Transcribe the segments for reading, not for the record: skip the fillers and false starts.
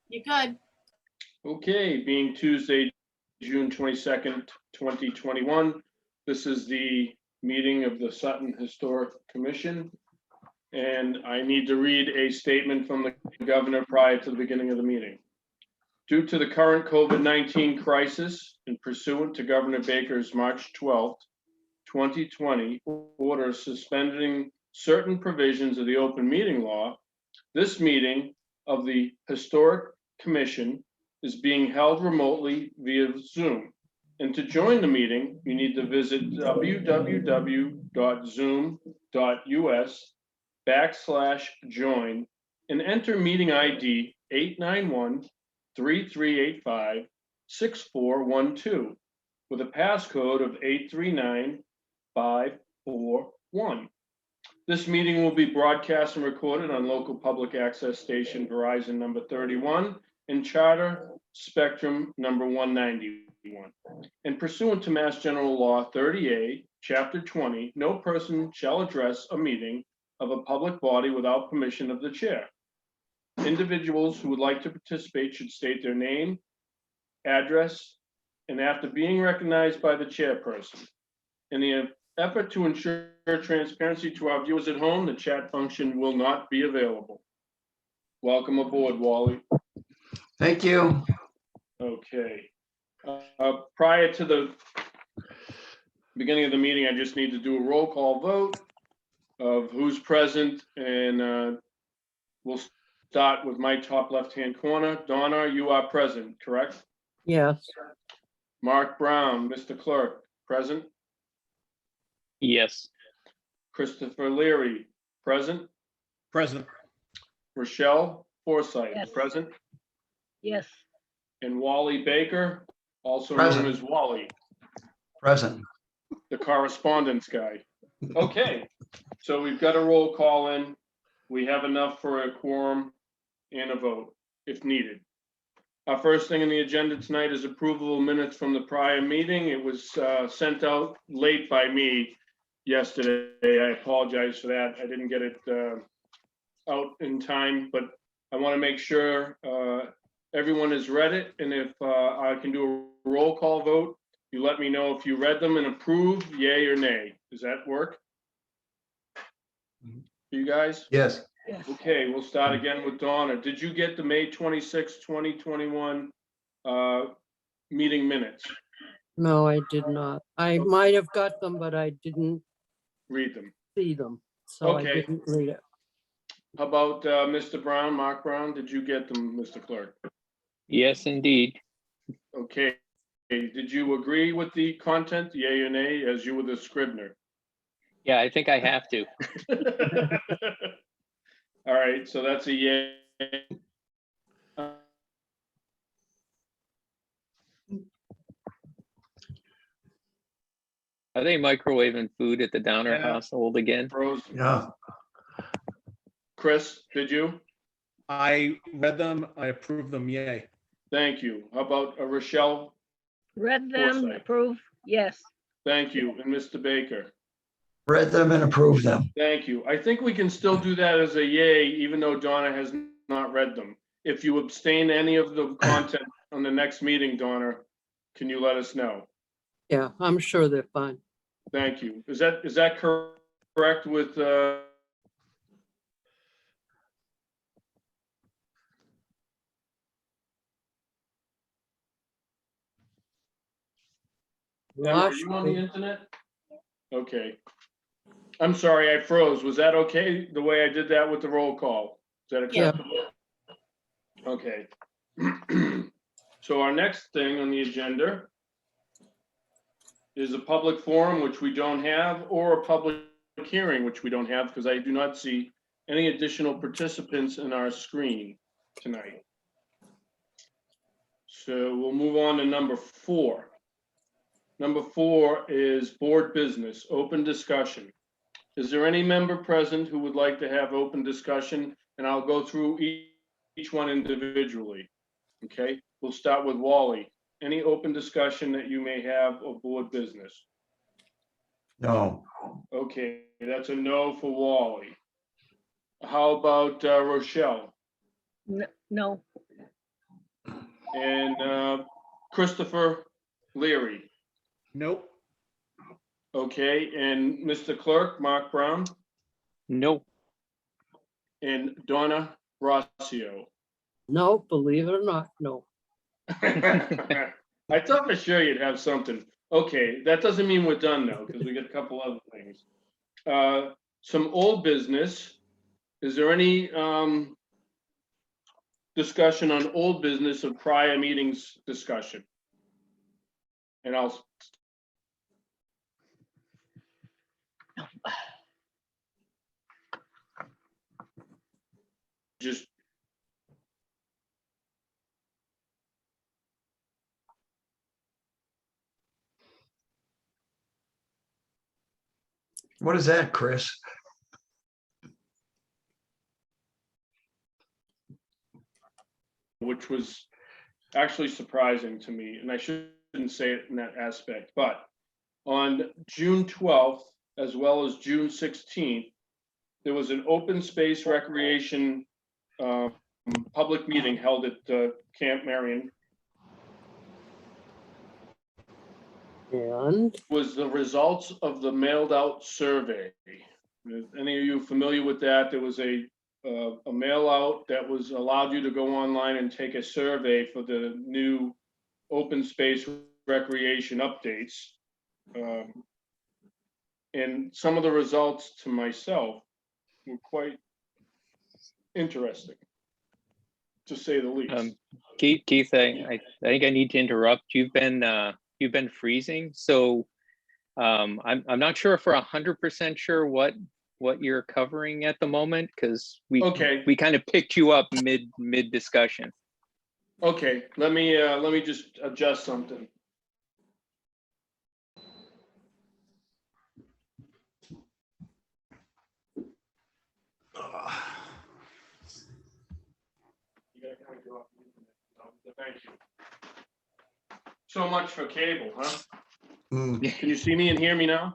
You good? Okay, being Tuesday, June 22nd, 2021, this is the meeting of the Sutton Historic Commission. And I need to read a statement from the governor prior to the beginning of the meeting. Due to the current COVID-19 crisis and pursuant to Governor Baker's March 12th, 2020 order suspending certain provisions of the open meeting law, this meeting of the Historic Commission is being held remotely via Zoom. And to join the meeting, you need to visit www.zoom.us/join and enter meeting ID 891-3385-6412 with a passcode of 839541. This meeting will be broadcast and recorded on local public access station Verizon number 31 and Charter Spectrum number 191. And pursuant to Mass General Law 30A, Chapter 20, no person shall address a meeting of a public body without permission of the chair. Individuals who would like to participate should state their name, address, and after being recognized by the chairperson. In the effort to ensure transparency to our viewers at home, the chat function will not be available. Welcome aboard, Wally. Thank you. Okay. Prior to the beginning of the meeting, I just need to do a roll call vote of who's present, and we'll start with my top left-hand corner. Donna, you are present, correct? Yes, Mark Brown, Mr. Clerk, present. Yes. Christopher Leary, present. Present. Rochelle Forsythe, Yes. present. Yes. And Wally Baker, also known Present. as Wally, Present. the correspondence guy. Okay, so we've got a roll call in. We have enough for a quorum and a vote if needed. Our first thing on the agenda tonight is approval of minutes from the prior meeting. It was sent out late by me yesterday. I apologize for that. I didn't get it out in time, but I want to make sure everyone has read it. And if I can do a roll call vote, you let me know if you read them and approve, yay or nay. Does that work? You guys? Yes. Yes. Okay, we'll start again with Donna. Did you get the May 26, 2021 meeting minutes? no, I did not. I might have got them, but I didn't Read them. see them, so I Okay. didn't read it. How about Mr. Brown, Mark Brown? Did you get them, Mr. Clerk? Yes, indeed. Okay, did you agree with the content, yay or nay, as you were the scrivener? Yeah, I think I have to. All right, so that's a yay. Are they microwaving food at the Downer Yeah. household again? Rose, Yeah. Chris, did you? I read them. I approve them. Yay. Thank you. How about Rochelle? Read them, Forsythe. approve, yes. Thank you. And Mr. Baker? Read them and approved them. Thank you. I think we can still do that as a yay, even though Donna has not read them. If you abstain any of the content on the next meeting, Donna, can you let us know? Yeah, I'm sure they're fine. Thank you. Is that correct with, Emma, are Lost you on the me. internet? Okay. I'm sorry, I froze. Was that okay, the way I did that with the roll call? Is that Yeah. acceptable? Okay. So our next thing on the agenda is a public forum, which we don't have, or a public hearing, which we don't have, because I do not see any additional participants in our screen tonight. So we'll move on to number 4. Number 4 is board business, open discussion. Is there any member present who would like to have open discussion? And I'll go through each one individually. Okay, we'll start with Wally. Any open discussion that you may have of board business? No. Okay, that's a no for Wally. How about Rochelle? No, And Christopher Leary. Nope. Okay, and Mr. Clerk, Mark Brown, No. and Donna Rossio. No, believe it or not, no. I thought for sure you'd have something. Okay, that doesn't mean we're done though, because we got a couple other things. Some old business. Is there any discussion on old business of prior meetings discussion? And I'll just What is that, Chris? which was actually surprising to me, and I shouldn't say it in that aspect, but on June 12th, as well as June 16th, there was an open space recreation public meeting held at Camp Marion. And Was the results of the mailed out survey. Is any of you familiar with that? There was a mail out that was allowed you to go online and take a survey for the new open space recreation updates. And some of the results to myself were quite interesting, to say the least. Keith, I think I need to interrupt. You've been freezing, so I'm not sure if we're 100% sure what you're covering at the moment, because Okay. we kind of picked you up mid discussion. Okay, let me just adjust something. Thank you. So much for cable, huh? Hmm, Can you see me and hear me now?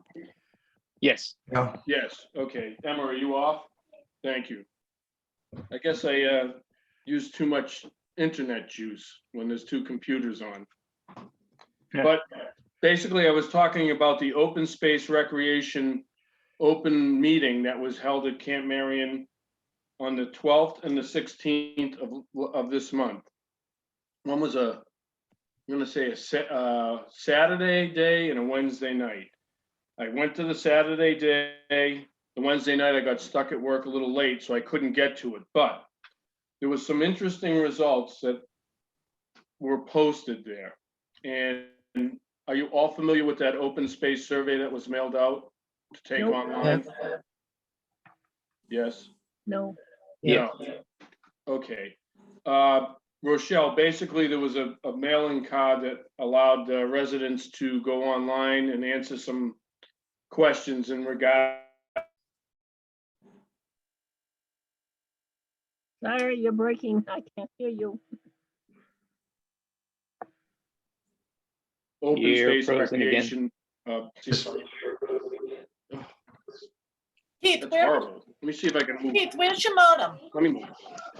Yes. yeah, Yes, okay. Emma, are you off? Thank you. I guess I used too much internet juice when there's two computers on. Yeah. But basically, I was talking about the open space recreation open meeting that was held at Camp Marion on the 12th and the 16th of this month. One was I'm gonna say a Saturday day and a Wednesday night. I went to the Saturday day. The Wednesday night, I got stuck at work a little late, so I couldn't get to it. But there was some interesting results that were posted there. And are you all familiar with that open space survey that was mailed out to take Nope. online? Yes. No. Yeah. No. Okay. Rochelle, basically there was a mailing card that allowed residents to go online and answer some questions in regard. Sorry, you're breaking. I can't hear you. Open You're space frozen again. recreation. Keith, That's where, horrible. Let me see if I can move. Keith, where's your modem? Let me move.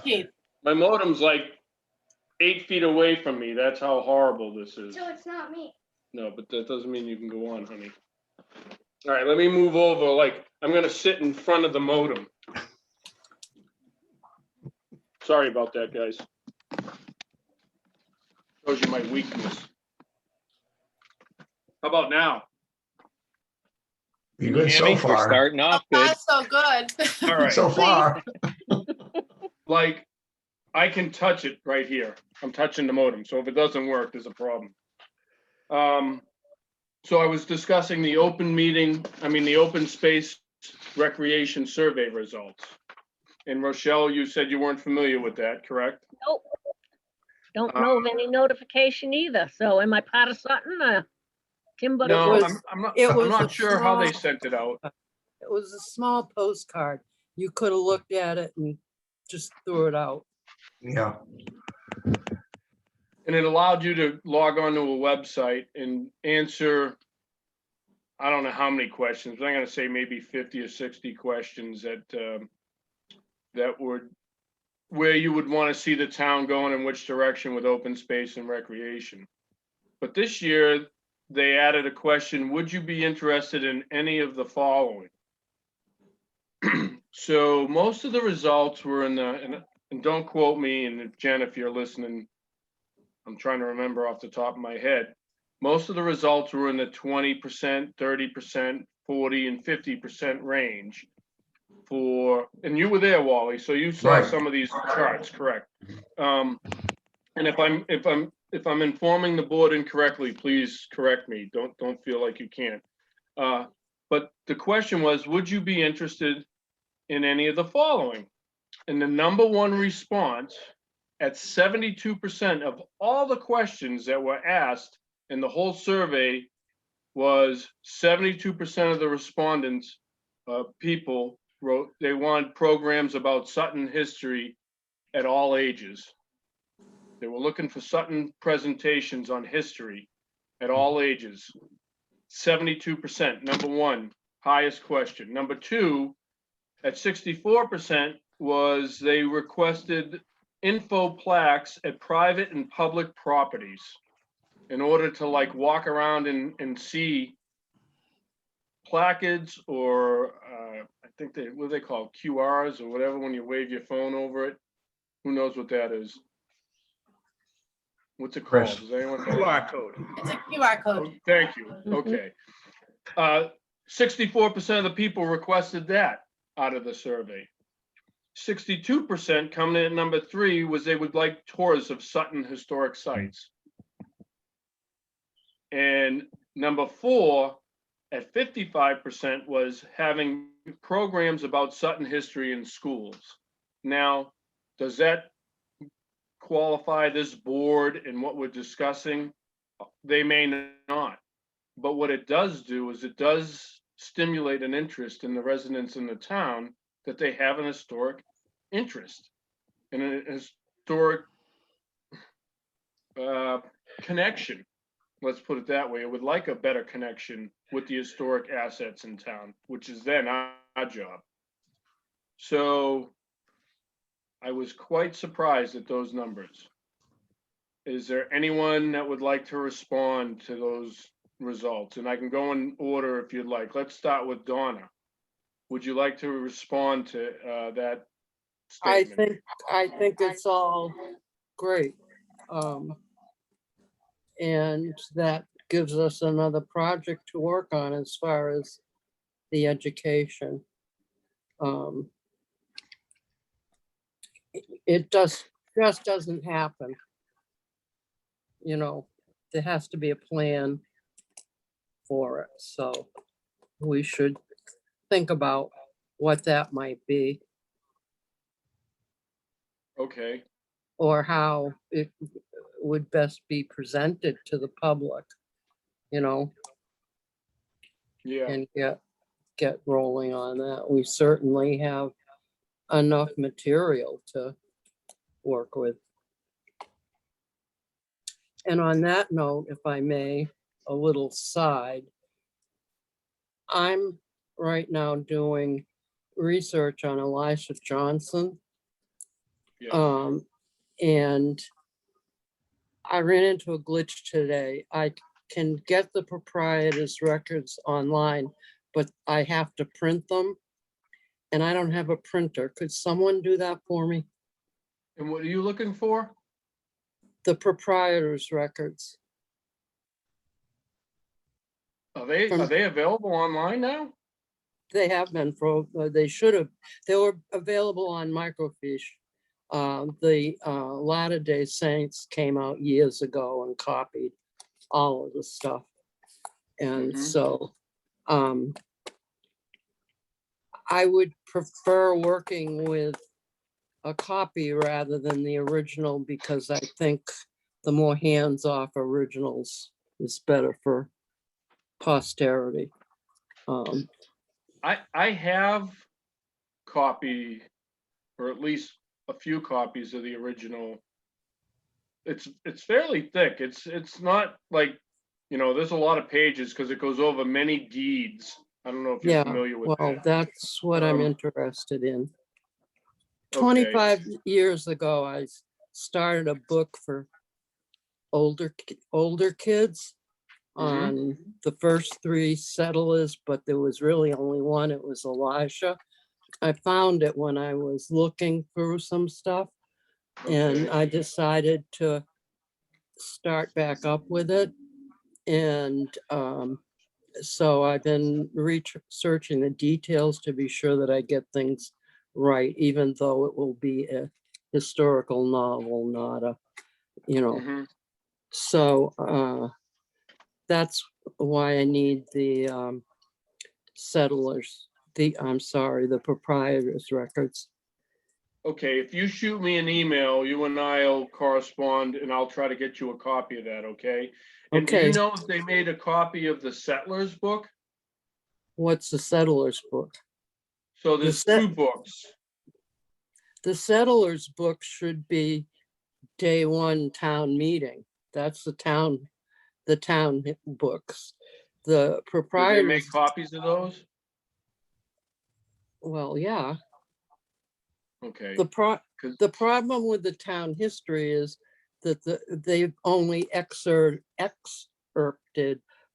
Keith, My modem's like 8 feet away from me. That's how horrible this is. So it's not me. No, but that doesn't mean you can go on, honey. All right, let me move over. Like, I'm gonna sit in front of the modem. Sorry about that, guys. Shows you my weakness. How about now? you're Can you good hear so me? We're far, starting off so good. far, so good. All right, so far. like, I can touch it right here. I'm touching the modem, so if it doesn't work, there's a problem. So I was discussing the the open space recreation survey results. And Rochelle, you said you weren't familiar with that, correct? Nope. Don't know of any notification either. So am I part of something? Tim, but No, was- I'm not, it I'm was not a sure how they small- sent it out. it was a small postcard. You could have looked at it and just threw it out. Yeah, And it allowed you to log onto a website and answer, I don't know how many questions, but I'm gonna say maybe 50 or 60 questions that would where you would want to see the town going in which direction with open space and recreation. But this year, they added a question, would you be interested in any of the following? So most of the results were and don't quote me, and Jen, if you're listening, I'm trying to remember off the top of my head. Most of the results were in the 20%, 30%, 40, and 50% range and you were there, Wally, so you saw Right. some of these charts, correct? And if I'm informing the board incorrectly, please correct me. Don't feel like you can't. But the question was, would you be interested in any of the following? And the number one response at 72% of all the questions that were asked in the whole survey was 72% of the respondents, people wrote they want programs about Sutton history at all ages. They were looking for Sutton presentations on history at all ages. 72%, number one, highest question. Number two, at 64%, was they requested info plaques at private and public properties in order to like walk around and see placards or I think what they call QRs or whatever when you wave your phone over it. Who knows what that is? What's it called? Chris. Does anyone know? QR code. It's a QR code. Oh, thank you. Okay. 64% of the people requested that out of the survey. 62% coming in at number three was they would like tours of Sutton historic sites. And number four at 55% was having programs about Sutton history in schools. Now, does that qualify this board and what we're discussing? They may not. But what it does do is it does stimulate an interest in the residents in the town that they have an historic interest and a historic connection. Let's put it that way. It would like a better connection with the historic assets in town, which is then our job. So I was quite surprised at those numbers. Is there anyone that would like to respond to those results? And I can go in order if you'd like. Let's start with Donna. Would you like to respond to that statement? I think it's all great. And that gives us another project to work on as far as the education. It just doesn't happen. You know, there has to be a plan for it. So we should think about what that might be Okay, or how it would best be presented to the public, you know, yeah, and get rolling on that. We certainly have enough material to work with. And on that note, if I may, a little side, I'm right now doing research on Elisha Johnson. yeah, And I ran into a glitch today. I can get the proprietor's records online, but I have to print them. And I don't have a printer. Could someone do that for me? and what are you looking for? The proprietor's records. Are they available online now? They have been they should have, they were available on microfiche. The Latter-day Saints came out years ago and copied all of the stuff. And Mhm. so I would prefer working with a copy rather than the original because I think the more hands-off originals is better for posterity. I have copy, or at least a few copies of the original. It's fairly thick. It's not like, you know, there's a lot of pages because it goes over many deeds. I don't know if you're Yeah, familiar with well, that. that's what I'm Um, interested in. Okay. 25 years ago, I started a book for older kids Mhm. on the first three settlers, but there was really only one. It was Elisha. I found it when I was looking through some stuff, and Okay. I decided to start back up with it. And so I've been researching the details to be sure that I get things right, even though it will be a historical novel, not a, Mhm. so that's why I need the settlers, I'm sorry, the proprietors records. Okay, if you shoot me an email, you and I'll correspond and I'll try to get you a copy of that, okay? And do you Okay. know if they made a copy of the Settlers book? What's the settlers book? So there's set- two books. The settlers book should be day one town meeting. That's the town books. The Do they proprietors, make copies of those? well, yeah. Okay, The 'cause- the problem with the town history is that they've only excerpted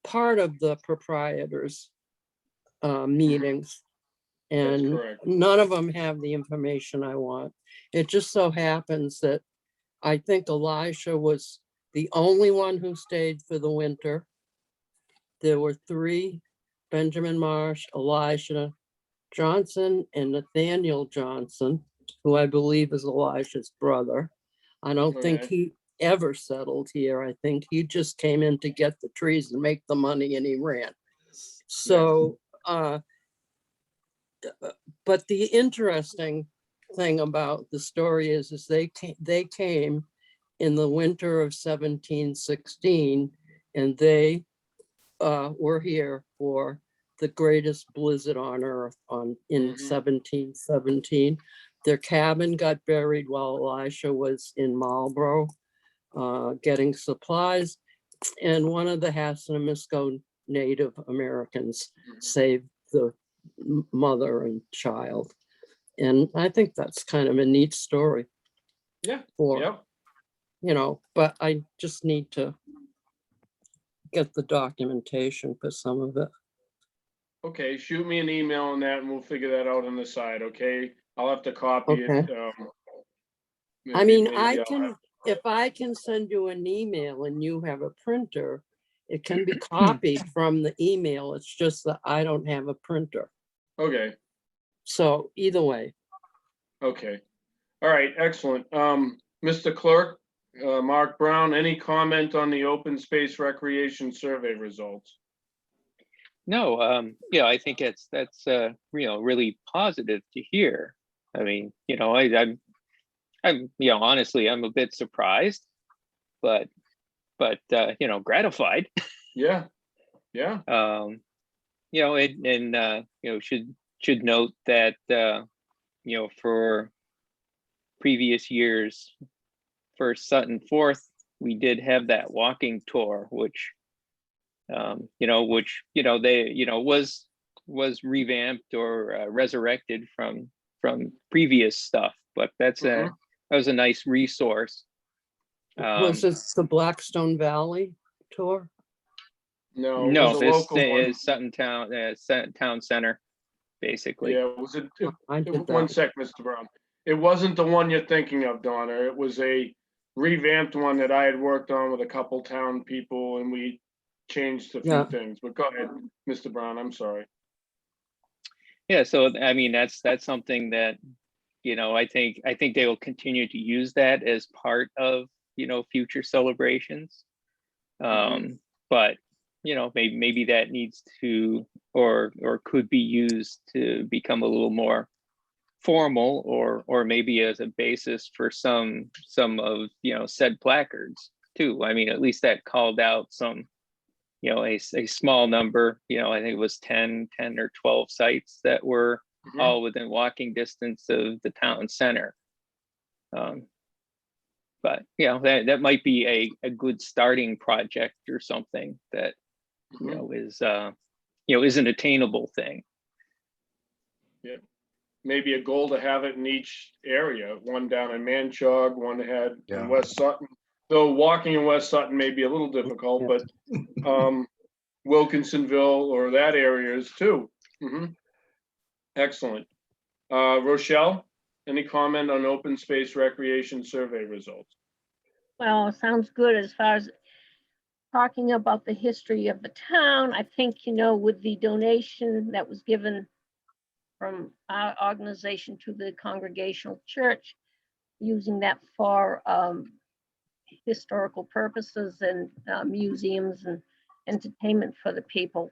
part of the proprietors meetings. That's And correct. none of them have the information I want. It just so happens that I think Elisha was the only one who stayed for the winter. There were three: Benjamin Marsh, Elisha Johnson, and Nathaniel Johnson, who I believe is Elisha's brother. I don't think Okay. he ever settled here. I think he just came in to get the trees and make the money, and he ran. So, but the interesting thing about the story is they came in the winter of 1716, and they were here for the greatest blizzard on earth in Mhm. 1717. Their cabin got buried while Elisha was in Marlborough getting supplies, and one of the Hassanimisco Native Americans Mhm. saved the mother and child. And I think that's kind of a neat story Yeah, for, yep. but I just need to get the documentation for some of it. Okay, shoot me an email on that and we'll figure that out on the side, okay? I'll have to copy it. Okay. I maybe- mean, maybe I I'll can, have- if I can send you an email and you have a printer, it can be copied from the email. It's just that I don't have a printer. Okay, So either way, okay. All right, excellent. Mr. Clerk, Mark Brown, any comment on the open space recreation survey results? No, yeah, I think that's really positive to hear. I mean, I'm honestly, I'm a bit surprised, but gratified. Yeah, yeah, Should note that for previous years for Sutton Fourth, we did have that walking tour, which was revamped or resurrected from previous stuff, but that was a nice resource. was this the Blackstone Valley tour? no, it No, was a this local one. is Sutton Town Center, basically. Yeah, it was I did one that. sec, Mr. Brown. It wasn't the one you're thinking of, Donna. It was a revamped one that I had worked on with a couple town people and we changed a few Yeah. things, but go ahead, Mr. Brown, I'm sorry. Yeah, so I mean that's something that I think they will continue to use that as part of future celebrations. But maybe that needs to or could be used to become a little more formal, or maybe as a basis for some of said placards too. I mean, at least that called out some a small number, I think it was 10 or 12 sites that were Mhm. all within walking distance of the town center. But that might be a good starting project or something that Mhm. is an attainable thing. maybe a goal to have it in each area, one down in Manchog, one had Yeah. in West Sutton. Though walking in West Sutton may be a little difficult, Yeah. but Wilkinsonville or that area is too. Mhm. Excellent. Rochelle, any comment on open space recreation survey results? Well, sounds good as far as talking about the history of the town. I think, with the donation that was given from our organization to the Congregational Church, using that for historical purposes and museums and entertainment for the people.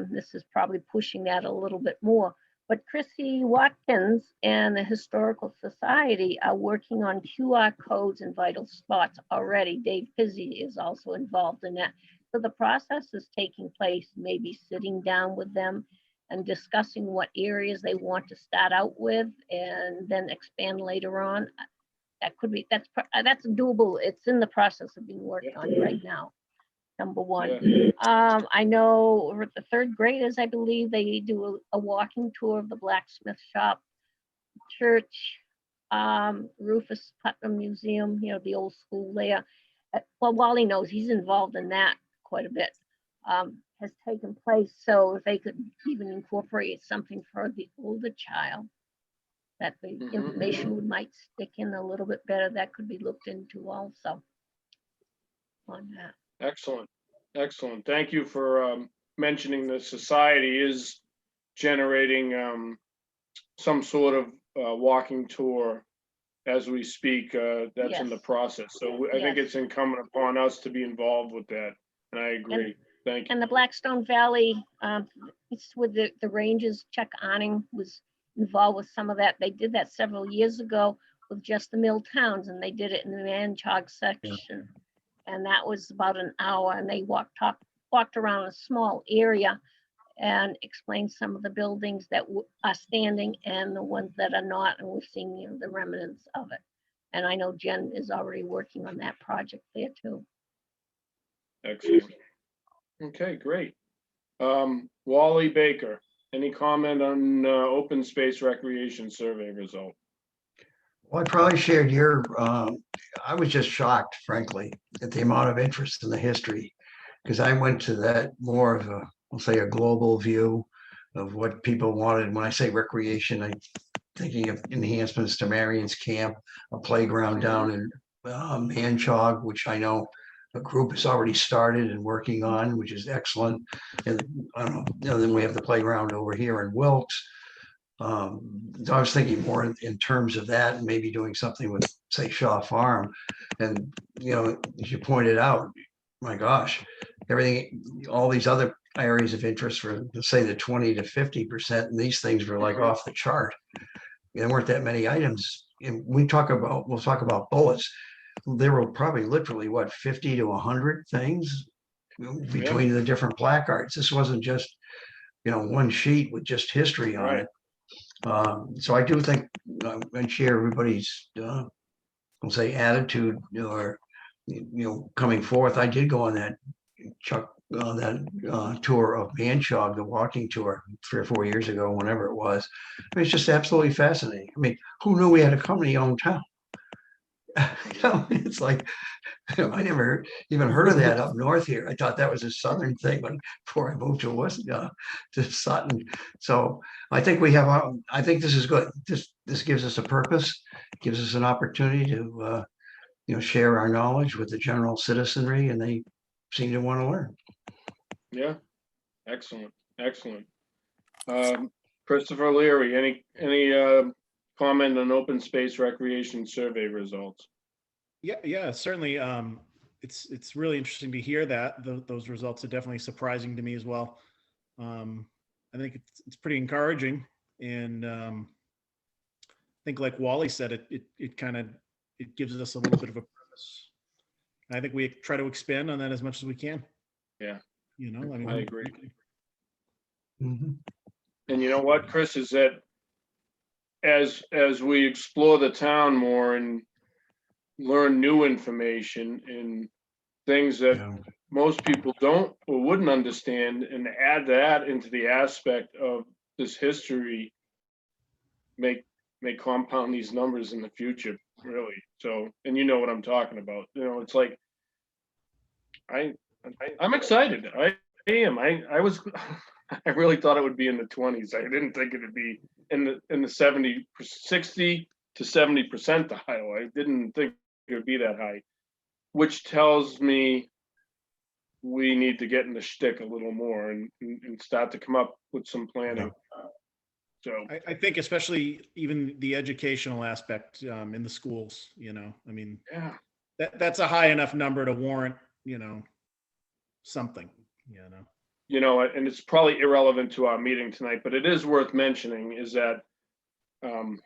This is probably pushing that a little bit more. But Chrissy Watkins and the Historical Society are working on QR codes and vital spots already. Dave Pizzi is also involved in that. So the process is taking place, maybe sitting down with them and discussing what areas they want to start out with and then expand later on. That could be, that's doable. It's in the process of being worked on right now. Number one. Yeah. I know with the third graders, I believe they do a walking tour of the blacksmith shop, church, Rufus Putnam Museum, the old school there. Well, Wally knows he's involved in that quite a bit. Has taken place. So if they could even incorporate something for the older child, that the information might stick in a little bit better, that could be looked into also on that. Excellent, excellent. Thank you for mentioning the society is generating some sort of walking tour as we speak. That's in the Yes. process. So I think Yes. it's incumbent upon us to be involved with that. And I agree. Thank you. And the Blackstone Valley, it's with the Rangers, Chuck Arning was involved with some of that. They did that several years ago with just the mill towns, and they did it in the Manchog section. And that was about an hour, and they walked around a small area and explained some of the buildings that are standing and the ones that are not, and we're seeing the remnants of it. And I know Jen is already working on that project there too. Excellent. Okay, great. Wally Baker, any comment on open space recreation survey result? Well, I probably shared your, I was just shocked, frankly, at the amount of interest in the history. Because I went to that more of a, we'll say, a global view of what people wanted. When I say recreation, I'm thinking of enhancements to Marion's Camp, a playground down in Manchog, which I know a group has already started and working on, which is excellent. And I don't know, then we have the playground over here in Wilkes. I was thinking more in terms of that and maybe doing something with, say, Shaw Farm. And, as you pointed out, my gosh, everything, all these other areas of interest for, let's say, the 20 to 50%, and these things were like off the chart. There weren't that many items. And we'll talk about bullets. There were probably literally, 50 to 100 things between the different placards. This wasn't just, one sheet with just history on it. So I do think I share everybody's, we'll say, attitude or, coming forth. I did go on that tour of Manchog, the walking tour 3 or 4 years ago, whenever it was. I mean, it's just absolutely fascinating. I mean, who knew we had a company-owned town? It's like, I never even heard of that up north here. I thought that was a southern thing, but before I moved to Sutton. So I think I think this is good. This gives us a purpose, gives us an opportunity to, share our knowledge with the general citizenry, and they seem to want to learn. Yeah, excellent, excellent. Christopher Leary, any comment on open space recreation survey results? Yeah, certainly. It's really interesting to hear that. Those results are definitely surprising to me as well. I think it's pretty encouraging, and I think, like Wally said, it gives us a little bit of a purpose. I think we try to expand on that as much as we can. Yeah. I agree. Mhm. And you know what, Chris, is that as we explore the town more and learn new information and things that Yeah. most people don't or wouldn't understand, and add that into the aspect of this history, may compound these numbers in the future, really. So, and you know what I'm talking about. You know, it's like, I'm excited. I am. I was, I really thought it would be in the 20s. I didn't think it'd be in the 60 to 70 percentile. I didn't think it would be that high, which tells me we need to get in the shtick a little more and start to come up with some planning. So, I think especially even the educational aspect in the schools, you know, I mean, yeah. that's a high enough number to warrant, you know, something, you know. You know, and it's probably irrelevant to our meeting tonight, but it is worth mentioning is that I'm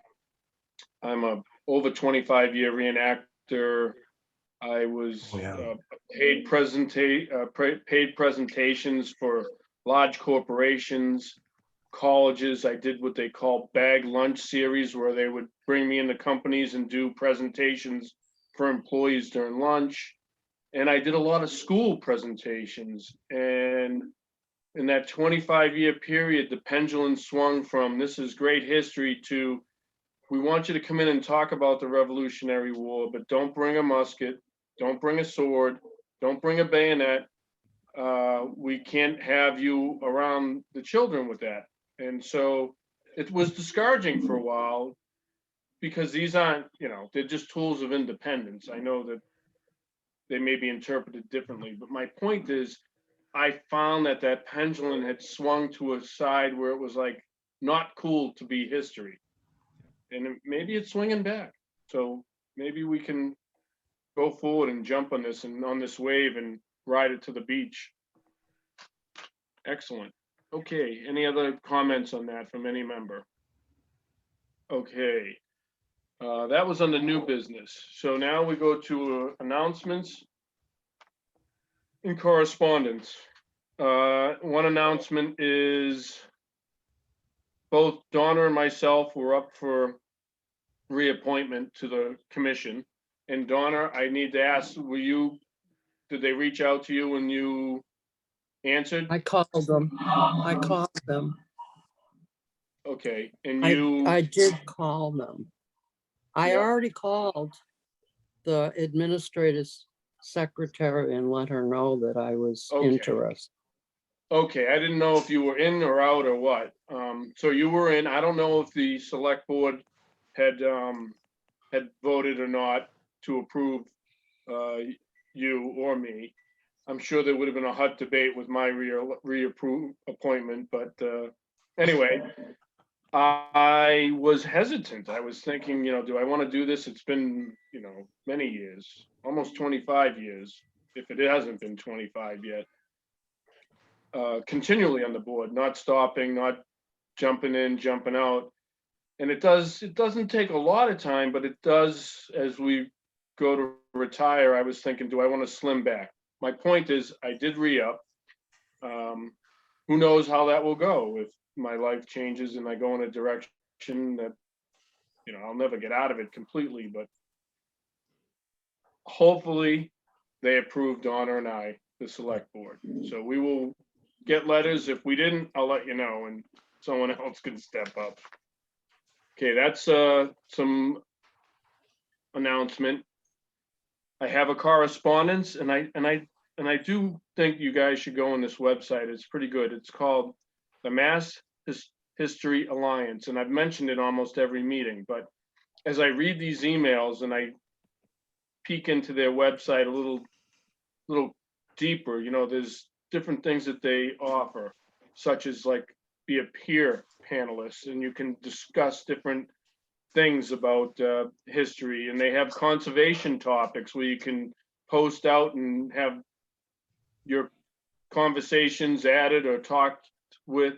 a over 25-year reenactor. I was Oh, yeah. paid presentations for large corporations, colleges. I did what they call bag lunch series, where they would bring me into companies and do presentations for employees during lunch. And I did a lot of school presentations. And in that 25-year period, the pendulum swung from this is great history to we want you to come in and talk about the Revolutionary War, but don't bring a musket, don't bring a sword, don't bring a bayonet. We can't have you around the children with that. And so it was discouraging for a while because these aren't, you know, they're just tools of independence. I know that they may be interpreted differently, but my point is I found that that pendulum had swung to a side where it was like not cool to be history. And maybe it's swinging back. So maybe we can go forward and jump on this and on this wave and ride it to the beach. Excellent. Okay, any other comments on that from any member? Okay, that was on the new business. So now we go to announcements and correspondence. One announcement is both Donna and myself were up for reappointment to the commission. And Donna, I need to ask, did they reach out to you when you answered? I called them. I called them. Okay, and I did call them. I Yeah. already called the administrative secretary and let her know that I was Okay. interested. Okay, I didn't know if you were in or out or what. So you were in. I don't know if the select board had voted or not to approve you or me. I'm sure there would have been a hot debate with my appointment, but anyway, I was hesitant. I was thinking, you know, do I want to do this? It's been, you know, many years, almost 25 years, if it hasn't been 25 yet. Continually on the board, not stopping, not jumping in, jumping out. And it doesn't take a lot of time, but it does, as we go to retire, I was thinking, do I want to slim back? My point is, I did re-up. Who knows how that will go if my life changes and I go in a direction that, you know, I'll never get out of it completely, but hopefully they approved Donna and I, the select board. So we will get letters. If we didn't, I'll let you know and someone else can step up. Okay, that's some announcement. I have a correspondence and I do think you guys should go on this website. It's pretty good. It's called the Mass History Alliance. And I've mentioned it almost every meeting, but as I read these emails and I peek into their website a little deeper, you know, there's different things that they offer, such as like be a peer panelist and you can discuss different things about history, and they have conservation topics where you can post out and have your conversations added or talked with.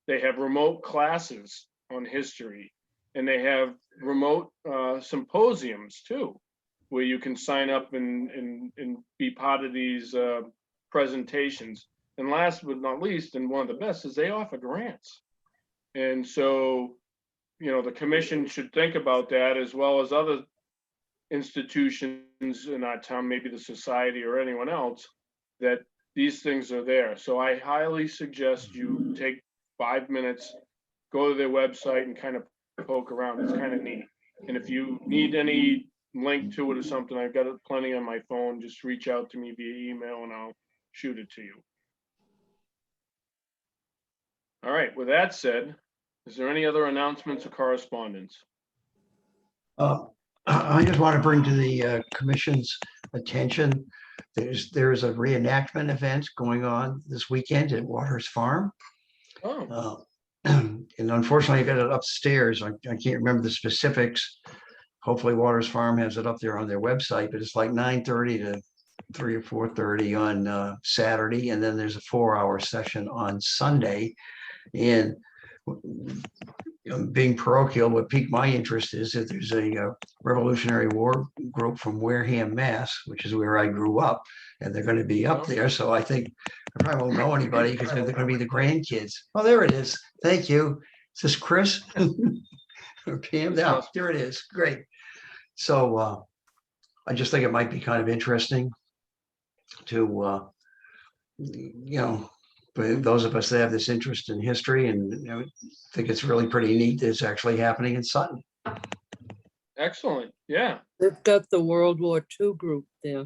They have remote classes on history, and they have remote symposiums too, where you can sign up and be part of these presentations. And last but not least, and one of the best, is they offer grants. And so, you know, the commission should think about that, as well as other institutions in our town, maybe the society or anyone else, that these things are there. So I highly suggest you take 5 minutes, go to their website and kind of poke around. It's kind of neat. And if you need any link to it or something, I've got it plenty on my phone. Just reach out to me via email and I'll shoot it to you. All right, with that said, is there any other announcements or correspondence? I just want to bring to the commission's attention, there's a reenactment event going on this weekend at Waters Farm. Oh, And unfortunately, I got it upstairs. I can't remember the specifics. Hopefully Waters Farm has it up there on their website, but it's like 9:30 to 3 or 4:30 on Saturday. And then there's a 4-hour session on Sunday. And being parochial, what piqued my interest is that there's a Revolutionary War group from Wareham, Mass, which is where I grew up, and they're going to be up there. So I think I probably won't know anybody because they're going to be the grandkids. Oh, there it is. Thank you. Is this Chris? Or Pam? Yeah, there it is. Great. So I just think it might be kind of interesting to, for those of us that have this interest in history, and think it's really pretty neat that it's actually happening in Sutton. excellent. Yeah. They've got the World War II group there.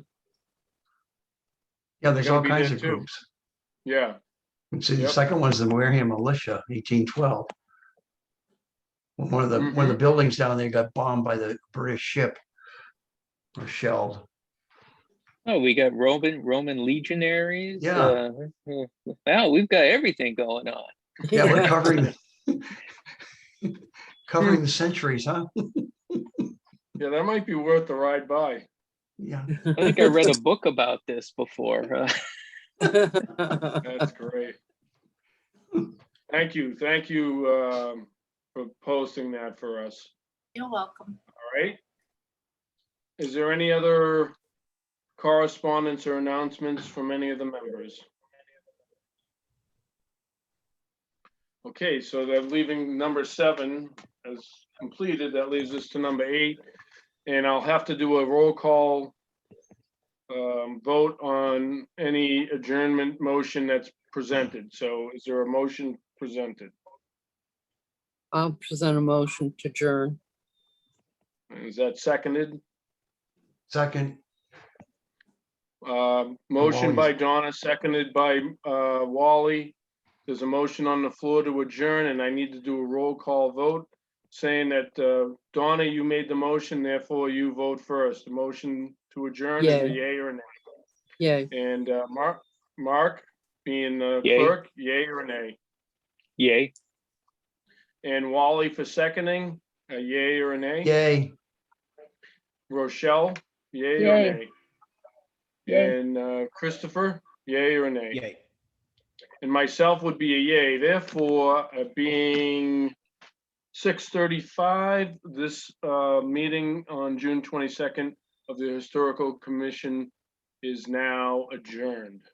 Yeah, there's gonna all be kinds there of too. groups. Yeah. And see, the Yep. second one's the Wareham Militia, 1812. One of the buildings down there got bombed by the British ship or shelled. Oh, we got Roman legionaries. Yeah. Wow, we've got everything going on. Yeah, we're covering covering the centuries, huh? Yeah, that might be worth the ride by. Yeah. I think I read a book about this before. That's great. Thank you. Thank you for posting that for us. You're welcome. All right. Is there any other correspondence or announcements from any of the members? Okay, so they're leaving number 7 as completed. That leaves us to number 8. And I'll have to do a roll call vote on any adjournment motion that's presented. So is there a motion presented? I'll present a motion to adjourn. Is that seconded? Second, Motion by Donna, seconded by Wally. There's a motion on the floor to adjourn, and I need to do a roll call vote saying that Donna, you made the motion, therefore you vote first. The motion to adjourn is a Yay. yay or a nay. Yay. And Mark, being the Yay. clerk, yay or a nay. Yay. And Wally for seconding, a yay or a nay. yay. Rochelle, yay or Yay. nay. Yay. And Christopher, yay or nay. Yay. And myself would be a yay. Therefore, being 6:35, this meeting on June 22nd of the Historical Commission is now adjourned.